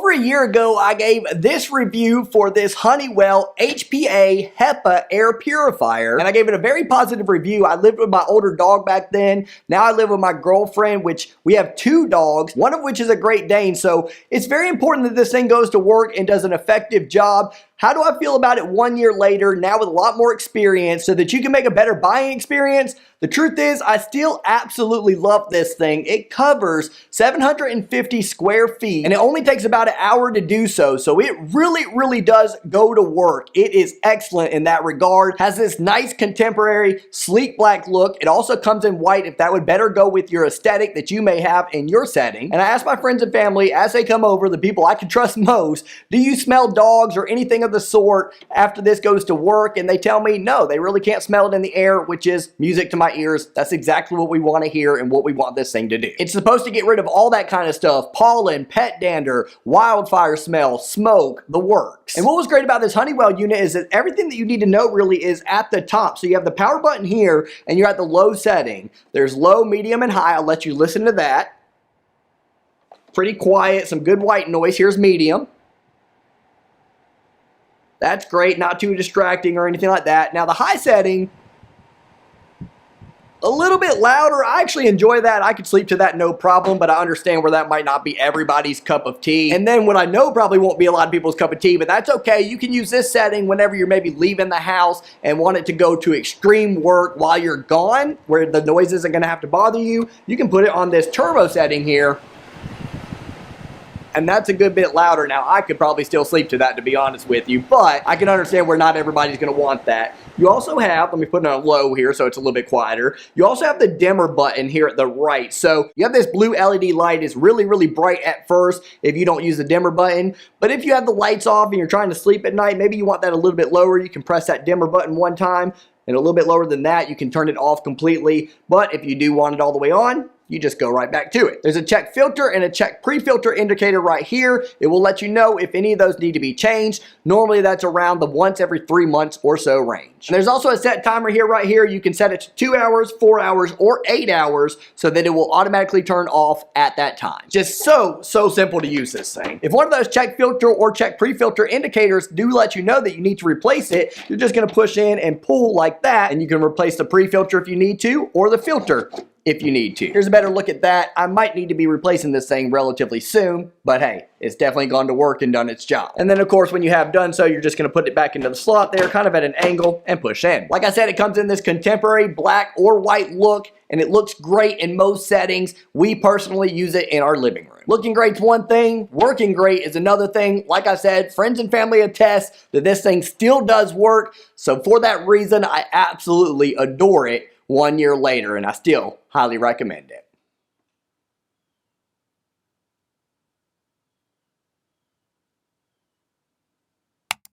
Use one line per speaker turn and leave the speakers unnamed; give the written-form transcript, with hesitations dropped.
Over a year ago, I gave this review for this Honeywell HPA HEPA air purifier, and I gave it a very positive review. I lived with my older dog back then. Now I live with my girlfriend, which we have 2 dogs, one of which is a Great Dane, so it's very important that this thing goes to work and does an effective job. How do I feel about it 1 year later, now with a lot more experience, so that you can make a better buying experience? The truth is, I still absolutely love this thing. It covers 750 square feet, and it only takes about an hour to do so, so it really does go to work. It is excellent in that regard. Has this nice contemporary sleek black look. It also comes in white if that would better go with your aesthetic that you may have in your setting. And I asked my friends and family as they come over, the people I can trust most, do you smell dogs or anything of the sort after this goes to work? And they tell me no, they really can't smell it in the air, which is music to my ears. That's exactly what we want to hear and what we want this thing to do. It's supposed to get rid of all that kind of stuff: pollen, pet dander, wildfire smell, smoke, the works. And what was great about this Honeywell unit is that everything that you need to know really is at the top. So you have the power button here and you're at the low setting. There's low, medium, and high. I'll let you listen to that. Pretty quiet, some good white noise. Here's medium. That's great, not too distracting or anything like that. Now the high setting, a little bit louder. I actually enjoy that. I could sleep to that no problem, but I understand where that might not be everybody's cup of tea. And then what I know probably won't be a lot of people's cup of tea, but that's okay. You can use this setting whenever you're maybe leaving the house and want it to go to extreme work while you're gone, where the noise isn't going to have to bother you. You can put it on this turbo setting here, and that's a good bit louder. Now, I could probably still sleep to that, to be honest with you, but I can understand where not everybody's going to want that. You also have, let me put it on low here so it's a little bit quieter. You also have the dimmer button here at the right. So you have this blue LED light. It's really bright at first if you don't use the dimmer button. But if you have the lights off and you're trying to sleep at night, maybe you want that a little bit lower, you can press that dimmer button one time, and a little bit lower than that, you can turn it off completely. But if you do want it all the way on, you just go right back to it. There's a check filter and a check pre-filter indicator right here. It will let you know if any of those need to be changed. Normally that's around the once every 3 months or so range. And there's also a set timer here right here. You can set it to 2 hours, 4 hours, or 8 hours so that it will automatically turn off at that time. Just so simple to use this thing. If one of those check filter or check pre-filter indicators do let you know that you need to replace it, you're just gonna push in and pull like that, and you can replace the pre-filter if you need to, or the filter if you need to. Here's a better look at that. I might need to be replacing this thing relatively soon, but hey, it's definitely gone to work and done its job. And then of course, when you have done so, you're just gonna put it back into the slot there, kind of at an angle, and push in. Like I said, it comes in this contemporary black or white look, and it looks great in most settings. We personally use it in our living room. Looking great's one thing, working great is another thing. Like I said, friends and family attest that this thing still does work. So for that reason, I absolutely adore it 1 year later, and I still highly recommend it.